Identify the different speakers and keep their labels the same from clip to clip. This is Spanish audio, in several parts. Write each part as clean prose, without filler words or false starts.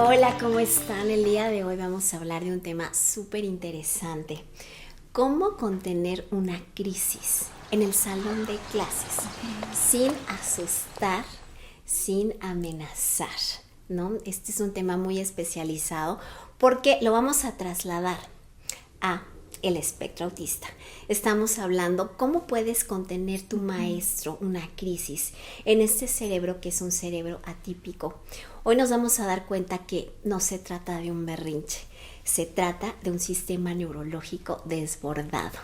Speaker 1: Hola, ¿cómo están? El día de hoy vamos a hablar de un tema súper interesante. ¿Cómo contener una crisis en el salón de clases sin asustar, sin amenazar? ¿No? Este es un tema muy especializado porque lo vamos a trasladar a el espectro autista. Estamos hablando cómo puedes contener tu maestro una crisis en este cerebro que es un cerebro atípico. Hoy nos vamos a dar cuenta que no se trata de un berrinche, se trata de un sistema neurológico desbordado.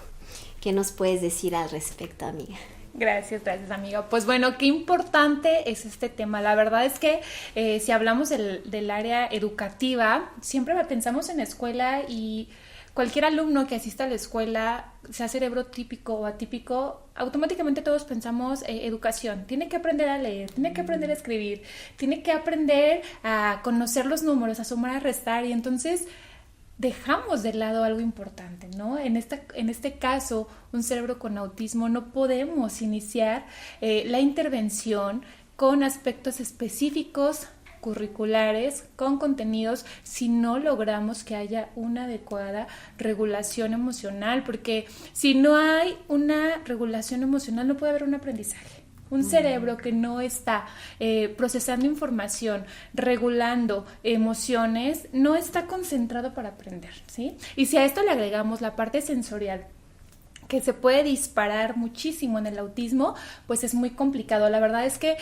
Speaker 1: ¿Qué nos puedes decir al respecto, amiga?
Speaker 2: Gracias, amiga. Pues bueno, qué importante es este tema. La verdad es que si hablamos del área educativa, siempre pensamos en la escuela y cualquier alumno que asista a la escuela, sea cerebro típico o atípico, automáticamente todos pensamos educación. Tiene que aprender a leer, tiene que aprender a escribir, tiene que aprender a conocer los números, a sumar, a restar, y entonces dejamos de lado algo importante, ¿no? En este caso, un cerebro con autismo, no podemos iniciar la intervención con aspectos específicos curriculares, con contenidos, si no logramos que haya una adecuada regulación emocional, porque si no hay una regulación emocional no puede haber un aprendizaje. Un cerebro que no está procesando información, regulando emociones, no está concentrado para aprender, ¿sí? Y si a esto le agregamos la parte sensorial, que se puede disparar muchísimo en el autismo, pues es muy complicado. La verdad es que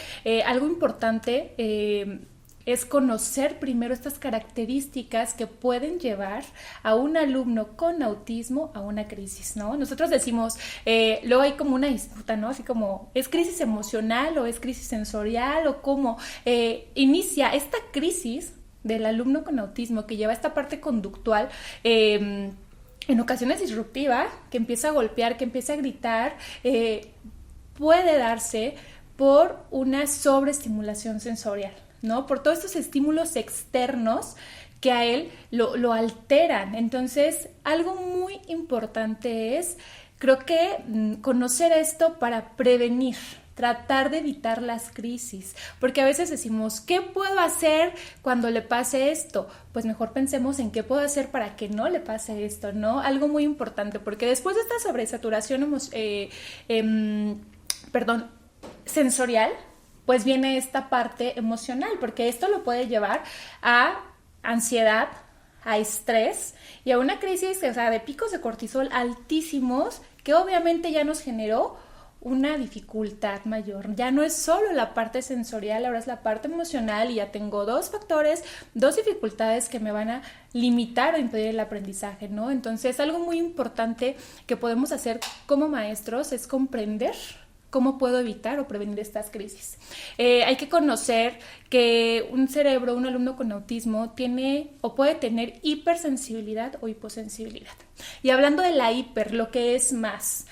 Speaker 2: algo importante es conocer primero estas características que pueden llevar a un alumno con autismo a una crisis, ¿no? Nosotros decimos, luego hay como una disputa, ¿no? Así como, ¿es crisis emocional o es crisis sensorial o cómo inicia esta crisis del alumno con autismo que lleva esta parte conductual en ocasiones disruptiva, que empieza a golpear, que empieza a gritar, puede darse por una sobreestimulación sensorial, ¿no? Por todos estos estímulos externos que a él lo alteran. Entonces, algo muy importante es, creo que conocer esto para prevenir, tratar de evitar las crisis, porque a veces decimos, ¿qué puedo hacer cuando le pase esto? Pues mejor pensemos en qué puedo hacer para que no le pase esto, ¿no? Algo muy importante, porque después de esta sobresaturación sensorial, pues viene esta parte emocional, porque esto lo puede llevar a ansiedad, a estrés y a una crisis, o sea, de picos de cortisol altísimos, que obviamente ya nos generó una dificultad mayor. Ya no es solo la parte sensorial, ahora es la parte emocional y ya tengo dos factores, dos dificultades que me van a limitar o impedir el aprendizaje, ¿no? Entonces, algo muy importante que podemos hacer como maestros es comprender cómo puedo evitar o prevenir estas crisis. Hay que conocer que un cerebro, un alumno con autismo, tiene o puede tener hipersensibilidad o hiposensibilidad. Y hablando de la hiper, lo que es más,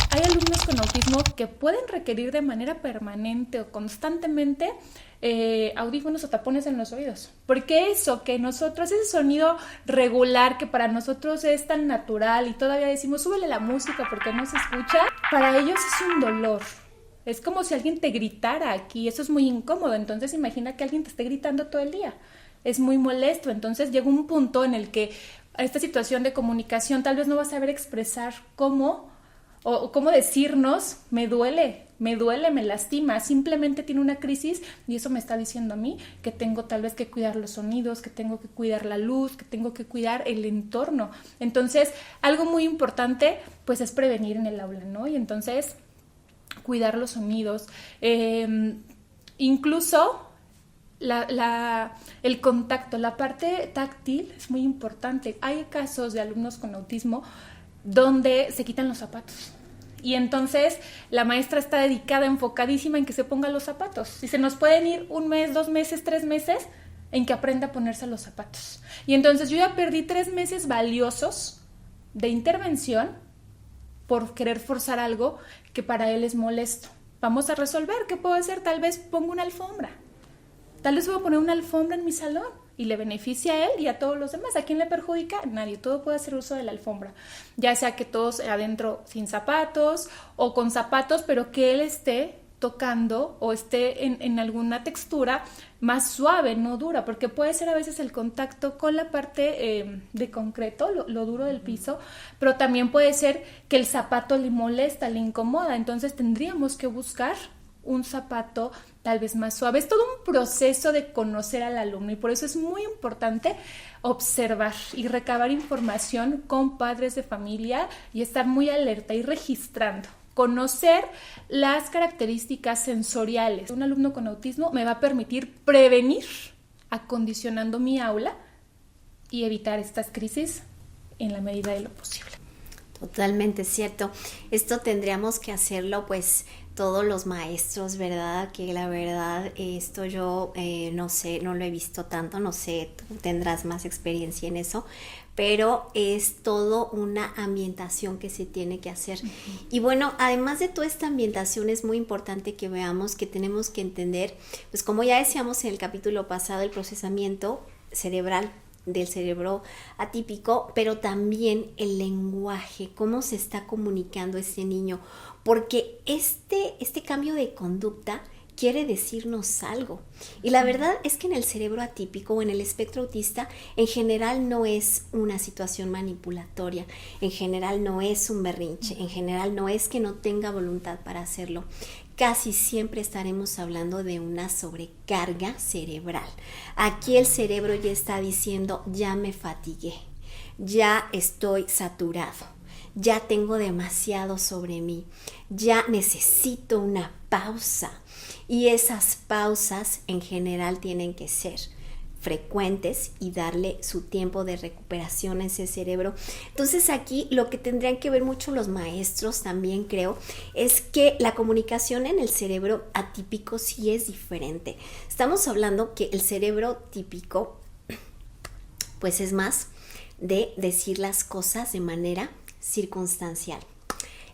Speaker 2: hay alumnos con autismo que pueden requerir de manera permanente o constantemente audífonos o tapones en los oídos, porque eso que nosotros, ese sonido regular que para nosotros es tan natural y todavía decimos súbele la música porque no se escucha, para ellos es un dolor. Es como si alguien te gritara aquí, eso es muy incómodo. Entonces imagina que alguien te esté gritando todo el día, es muy molesto. Entonces llega un punto en el que esta situación de comunicación tal vez no va a saber expresar cómo o cómo decirnos, me duele, me lastima, simplemente tiene una crisis y eso me está diciendo a mí que tengo tal vez que cuidar los sonidos, que tengo que cuidar la luz, que tengo que cuidar el entorno. Entonces, algo muy importante pues es prevenir en el aula, ¿no? Y entonces, cuidar los sonidos, incluso el contacto, la parte táctil es muy importante. Hay casos de alumnos con autismo donde se quitan los zapatos. Y entonces la maestra está dedicada, enfocadísima en que se ponga los zapatos. Y se nos pueden ir 1 mes, 2 meses, 3 meses en que aprenda a ponerse los zapatos. Y entonces yo ya perdí 3 meses valiosos de intervención por querer forzar algo que para él es molesto. Vamos a resolver. ¿Qué puedo hacer? Tal vez pongo una alfombra. Tal vez voy a poner una alfombra en mi salón y le beneficia a él y a todos los demás. ¿A quién le perjudica? Nadie. Todo puede hacer uso de la alfombra. Ya sea que todos adentro sin zapatos o con zapatos, pero que él esté tocando o esté en alguna textura más suave, no dura, porque puede ser a veces el contacto con la parte de concreto, lo duro del piso, pero también puede ser que el zapato le molesta, le incomoda, entonces tendríamos que buscar un zapato tal vez más suave. Es todo un proceso de conocer al alumno y por eso es muy importante observar y recabar información con padres de familia y estar muy alerta y registrando. Conocer las características sensoriales. Un alumno con autismo me va a permitir prevenir acondicionando mi aula y evitar estas crisis en la medida de lo posible.
Speaker 1: Totalmente cierto. Esto tendríamos que hacerlo pues todos los maestros, ¿verdad? Que la verdad esto yo no sé, no lo he visto tanto, no sé, tú tendrás más experiencia en eso, pero es todo una ambientación que se tiene que hacer. Y bueno, además de toda esta ambientación es muy importante que veamos que tenemos que entender, pues como ya decíamos en el capítulo pasado, el procesamiento cerebral del cerebro atípico, pero también el lenguaje, cómo se está comunicando ese niño, porque este cambio de conducta quiere decirnos algo. Y la verdad es que en el cerebro atípico o en el espectro autista, en general no es una situación manipulatoria, en general no es un berrinche, en general no es que no tenga voluntad para hacerlo. Casi siempre estaremos hablando de una sobrecarga cerebral. Aquí el cerebro ya está diciendo, ya me fatigué, ya estoy saturado, ya tengo demasiado sobre mí, ya necesito una pausa. Y esas pausas en general tienen que ser frecuentes y darle su tiempo de recuperación a ese cerebro. Entonces aquí lo que tendrían que ver mucho los maestros también creo es que la comunicación en el cerebro atípico sí es diferente. Estamos hablando que el cerebro típico pues es más de decir las cosas de manera circunstancial.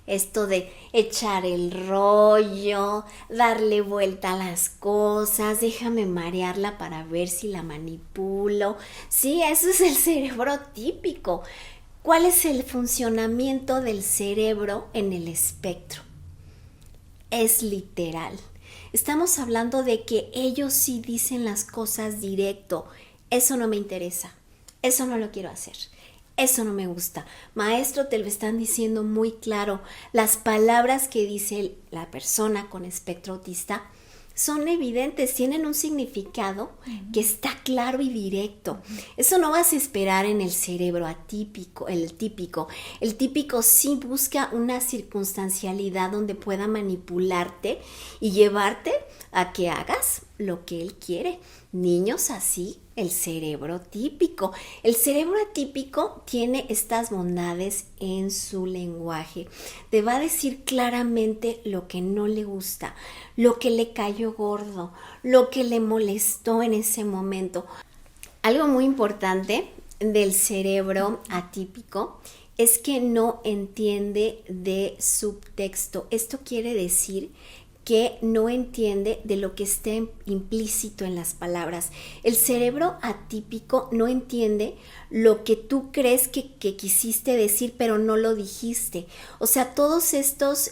Speaker 1: Esto de echar el rollo, darle vuelta a las cosas, déjame marearla para ver si la manipulo. Sí, eso es el cerebro típico. ¿Cuál es el funcionamiento del cerebro en el espectro? Es literal. Estamos hablando de que ellos sí dicen las cosas directo. Eso no me interesa. Eso no lo quiero hacer. Eso no me gusta. Maestro, te lo están diciendo muy claro. Las palabras que dice la persona con espectro autista son evidentes, tienen un significado que está claro y directo. Eso no vas a esperar en el cerebro atípico, el típico. El típico sí busca una circunstancialidad donde pueda manipularte y llevarte a que hagas lo que él quiere. Niños así, el cerebro típico. El cerebro atípico tiene estas bondades en su lenguaje. Te va a decir claramente lo que no le gusta, lo que le cayó gordo, lo que le molestó en ese momento. Algo muy importante del cerebro atípico es que no entiende de subtexto. Esto quiere decir que no entiende de lo que esté implícito en las palabras. El cerebro atípico no entiende lo que tú crees que quisiste decir, pero no lo dijiste. O sea, todos estos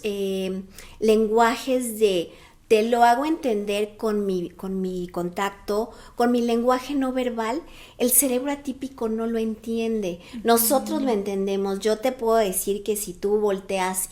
Speaker 1: lenguajes de te lo hago entender con mi contacto, con mi lenguaje no verbal, el cerebro atípico no lo entiende. Nosotros lo entendemos. Yo te puedo decir que si tú volteas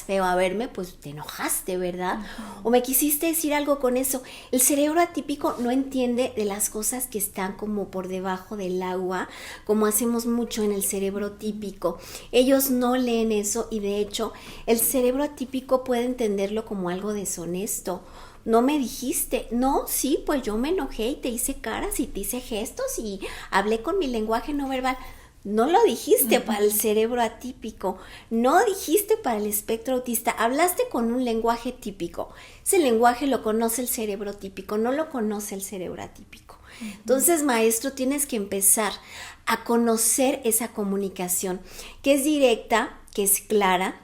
Speaker 1: feo a verme, pues te enojaste, ¿verdad? O me quisiste decir algo con eso. El cerebro atípico no entiende de las cosas que están como por debajo del agua, como hacemos mucho en el cerebro típico. Ellos no leen eso y de hecho el cerebro atípico puede entenderlo como algo deshonesto. No me dijiste, no, sí, pues yo me enojé y te hice caras y te hice gestos y hablé con mi lenguaje no verbal. No lo dijiste para el cerebro atípico, no dijiste para el espectro autista, hablaste con un lenguaje típico. Ese lenguaje lo conoce el cerebro típico, no lo conoce el cerebro atípico. Entonces, maestro, tienes que empezar a conocer esa comunicación, que es directa, que es clara,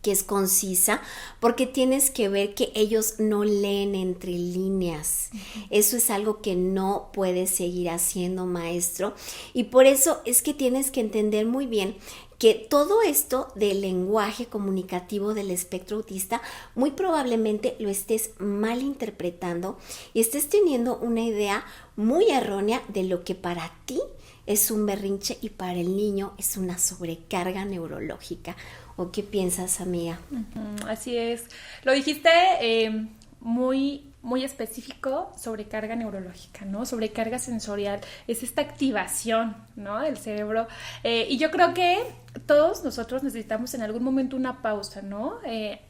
Speaker 1: que es concisa, porque tienes que ver que ellos no leen entre líneas. Eso es algo que no puedes seguir haciendo, maestro. Y por eso es que tienes que entender muy bien que todo esto del lenguaje comunicativo del espectro autista muy probablemente lo estés malinterpretando y estés teniendo una idea muy errónea de lo que para ti es un berrinche y para el niño es una sobrecarga neurológica. ¿O qué piensas, amiga?
Speaker 2: Así es. Lo dijiste muy específico, sobrecarga neurológica, ¿no? Sobrecarga sensorial. Es esta activación, ¿no? Del cerebro. Y yo creo que todos nosotros necesitamos en algún momento una pausa, ¿no?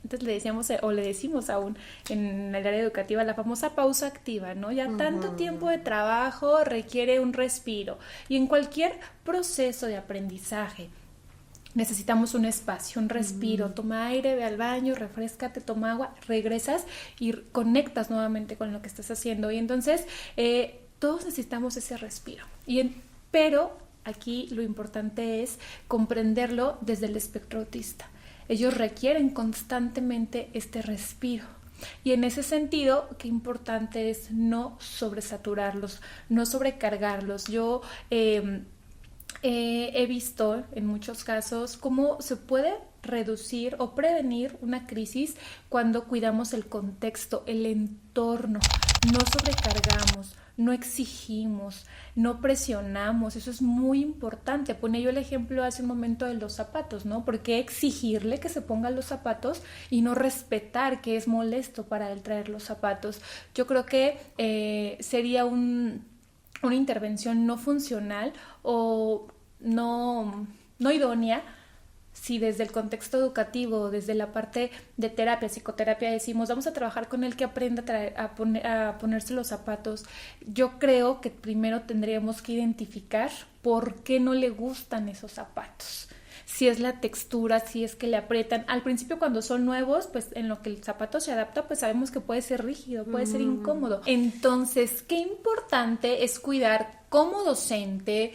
Speaker 2: Antes le decíamos, o le decimos aún en el área educativa, la famosa pausa activa, ¿no? Ya tanto tiempo de trabajo requiere un respiro. Y en cualquier proceso de aprendizaje, necesitamos un espacio, un respiro, toma aire, ve al baño, refréscate, toma agua, regresas y conectas nuevamente con lo que estás haciendo. Y entonces todos necesitamos ese respiro. Pero aquí lo importante es comprenderlo desde el espectro autista. Ellos requieren constantemente este respiro. Y en ese sentido, qué importante es no sobresaturarlos, no sobrecargarlos. Yo he visto en muchos casos cómo se puede reducir o prevenir una crisis cuando cuidamos el contexto, el entorno, no sobrecargamos, no exigimos, no presionamos. Eso es muy importante. Ponía yo el ejemplo hace un momento de los zapatos, ¿no? ¿Por qué exigirle que se ponga los zapatos y no respetar que es molesto para él traer los zapatos? Yo creo que sería una intervención no funcional o no idónea si desde el contexto educativo, desde la parte de terapia, psicoterapia, decimos vamos a trabajar con él que aprenda a ponerse los zapatos. Yo creo que primero tendríamos que identificar por qué no le gustan esos zapatos. Si es la textura, si es que le aprietan. Al principio cuando son nuevos, pues en lo que el zapato se adapta, pues sabemos que puede ser rígido, puede ser incómodo. Entonces, qué importante es cuidar como docente,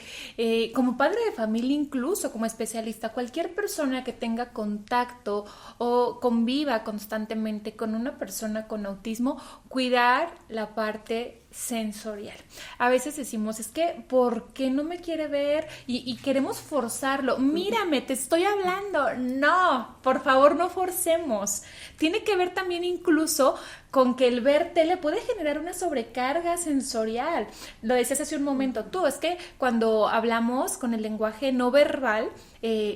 Speaker 2: como padre de familia, incluso como especialista, cualquier persona que tenga contacto o conviva constantemente con una persona con autismo, cuidar la parte sensorial. A veces decimos, es que ¿por qué no me quiere ver? Y queremos forzarlo. Mírame, te estoy hablando. No, por favor, no forcemos. Tiene que ver también incluso con que el ver tele puede generar una sobrecarga sensorial. Lo decías hace un momento tú, es que cuando hablamos con el lenguaje no verbal,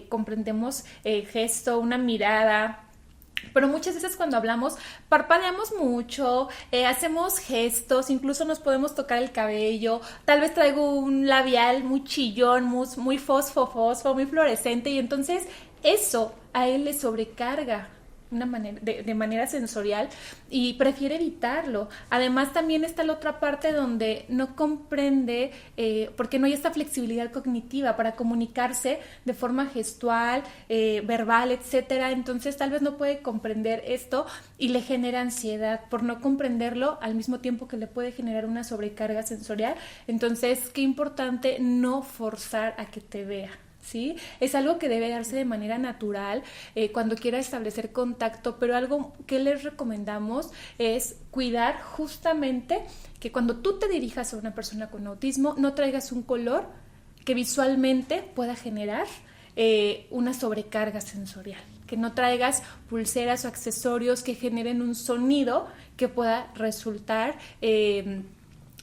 Speaker 2: comprendemos el gesto, una mirada. Pero muchas veces cuando hablamos parpadeamos mucho, hacemos gestos, incluso nos podemos tocar el cabello, tal vez traigo un labial muy chillón, muy fosfo, muy fluorescente y entonces eso a él le sobrecarga de manera sensorial y prefiere evitarlo. Además también está la otra parte donde no comprende porque no hay esta flexibilidad cognitiva para comunicarse de forma gestual, verbal, etcétera. Entonces tal vez no puede comprender esto y le genera ansiedad por no comprenderlo al mismo tiempo que le puede generar una sobrecarga sensorial. Entonces qué importante no forzar a que te vea. ¿Sí? Es algo que debe darse de manera natural cuando quiera establecer contacto, pero algo que les recomendamos es cuidar justamente que cuando tú te dirijas a una persona con autismo no traigas un color que visualmente pueda generar una sobrecarga sensorial, que no traigas pulseras o accesorios que generen un sonido que pueda resultar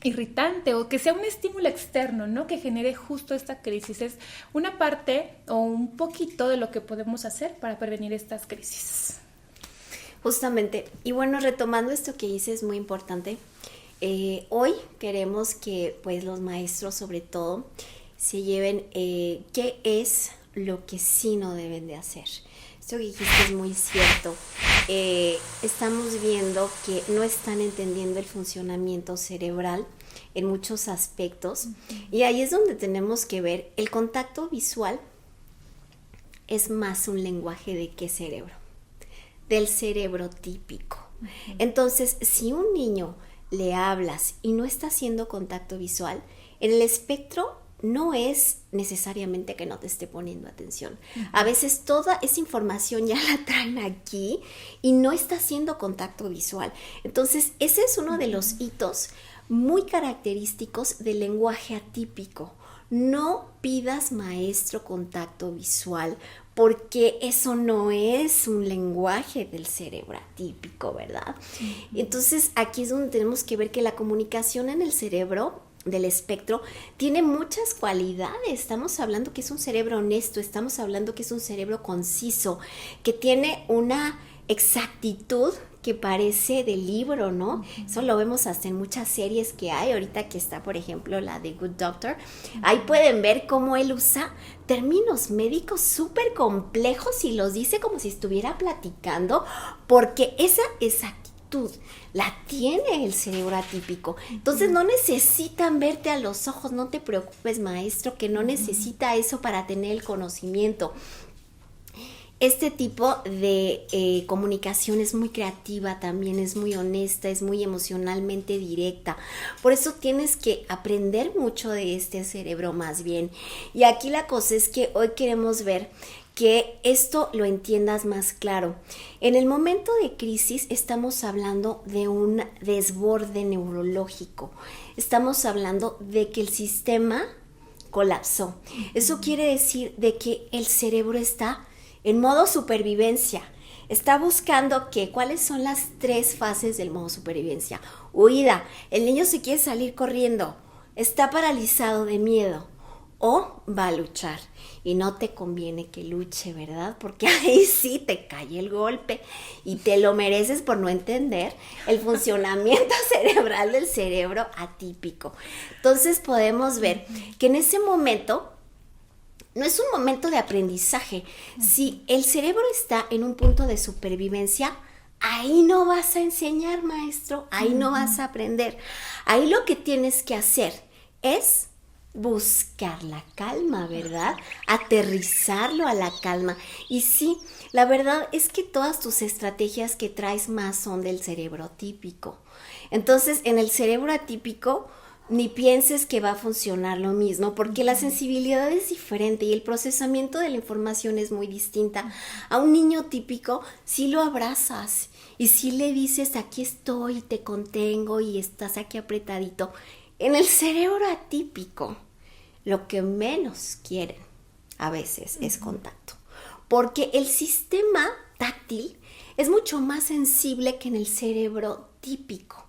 Speaker 2: irritante o que sea un estímulo externo, ¿no? Que genere justo esta crisis. Es una parte o un poquito de lo que podemos hacer para prevenir estas crisis.
Speaker 1: Justamente. Y bueno, retomando esto que dices, es muy importante. Hoy queremos que pues los maestros sobre todo se lleven qué es lo que sí no deben de hacer. Esto que dijiste es muy cierto. Estamos viendo que no están entendiendo el funcionamiento cerebral en muchos aspectos y ahí es donde tenemos que ver el contacto visual es más un lenguaje de qué cerebro, del cerebro típico. Entonces, si un niño le hablas y no está haciendo contacto visual, en el espectro no es necesariamente que no te esté poniendo atención. A veces toda esa información ya la traen aquí y no está haciendo contacto visual. Entonces, ese es uno de los hitos muy característicos del lenguaje atípico. no pidas, maestro, contacto visual, porque eso no es un lenguaje del cerebro atípico, ¿verdad? Entonces aquí es donde tenemos que ver que la comunicación en el cerebro del espectro tiene muchas cualidades. Estamos hablando que es un cerebro honesto, estamos hablando que es un cerebro conciso, que tiene una exactitud que parece de libro, ¿no? Eso lo vemos hasta en muchas series que hay, ahorita que está, por ejemplo, la de Good Doctor. Ahí pueden ver cómo él usa términos médicos súper complejos y los dice como si estuviera platicando, porque esa exactitud la tiene el cerebro atípico. Entonces no necesitan verte a los ojos, no te preocupes, maestro, que no necesita eso para tener el conocimiento. Este tipo de comunicación es muy creativa también, es muy honesta, es muy emocionalmente directa. Por eso tienes que aprender mucho de este cerebro más bien. Y aquí la cosa es que hoy queremos ver que esto lo entiendas más claro. En el momento de crisis estamos hablando de un desborde neurológico. Estamos hablando de que el sistema colapsó. Eso quiere decir de que el cerebro está en modo supervivencia. Está buscando cuáles son las 3 fases del modo supervivencia. Huida. El niño se quiere salir corriendo. Está paralizado de miedo. O va a luchar. Y no te conviene que luche, ¿verdad? Porque ahí sí te cae el golpe y te lo mereces por no entender el funcionamiento cerebral del cerebro atípico. Entonces podemos ver que en ese momento no es un momento de aprendizaje. Si el cerebro está en un punto de supervivencia, ahí no vas a enseñar, maestro, ahí no vas a aprender. Ahí lo que tienes que hacer es buscar la calma, ¿verdad? Aterrizarlo a la calma. Y sí, la verdad es que todas tus estrategias que traes más son del cerebro atípico. Entonces, en el cerebro atípico, ni pienses que va a funcionar lo mismo, porque la sensibilidad es diferente y el procesamiento de la información es muy distinta. A un niño típico sí lo abrazas y sí le dices, aquí estoy, te contengo y estás aquí apretadito. En el cerebro atípico, lo que menos quieren a veces es contacto, porque el sistema táctil es mucho más sensible que en el cerebro típico.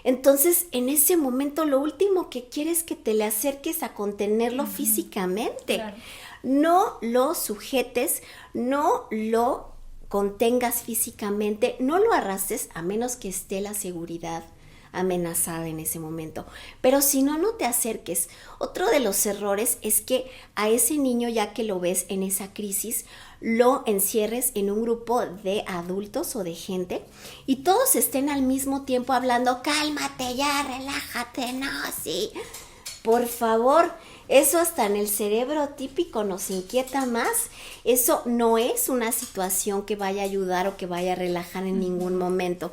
Speaker 1: Entonces, en ese momento, lo último que quieres es que te le acerques a contenerlo físicamente. Claro. No lo sujetes, no lo contengas físicamente, no lo arrastres a menos que esté la seguridad amenazada en ese momento. Pero si no, no te acerques. Otro de los errores es que a ese niño, ya que lo ves en esa crisis, lo encierres en un grupo de adultos o de gente y todos estén al mismo tiempo hablando, cálmate ya, relájate, no, sí. Por favor, eso hasta en el cerebro típico nos inquieta más. Eso no es una situación que vaya a ayudar o que vaya a relajar en ningún momento.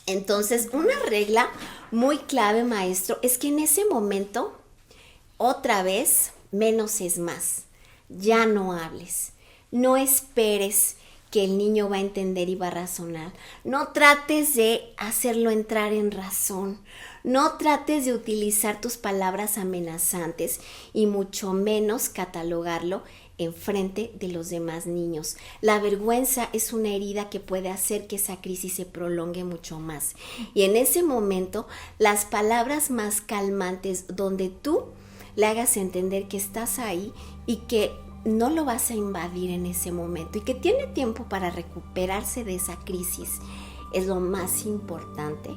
Speaker 1: Entonces, una regla muy clave, maestro, es que en ese momento, otra vez, menos es más. Ya no hables. No esperes que el niño va a entender y va a razonar. No trates de hacerlo entrar en razón. No trates de utilizar tus palabras amenazantes y mucho menos catalogarlo enfrente de los demás niños. La vergüenza es una herida que puede hacer que esa crisis se prolongue mucho más. Y en ese momento, las palabras más calmantes donde tú le hagas entender que estás ahí y que no lo vas a invadir en ese momento y que tiene tiempo para recuperarse de esa crisis, es lo más importante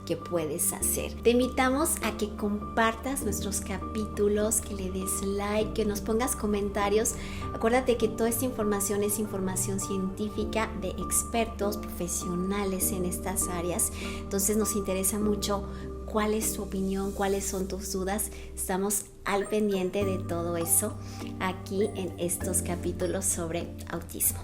Speaker 1: que puedes hacer. Te invitamos a que compartas nuestros capítulos, que le des like, que nos pongas comentarios. Acuérdate que toda esta información es información científica de expertos profesionales en estas áreas. Entonces nos interesa mucho cuál es tu opinión, cuáles son tus dudas. Estamos al pendiente de todo eso aquí en estos capítulos sobre autismo.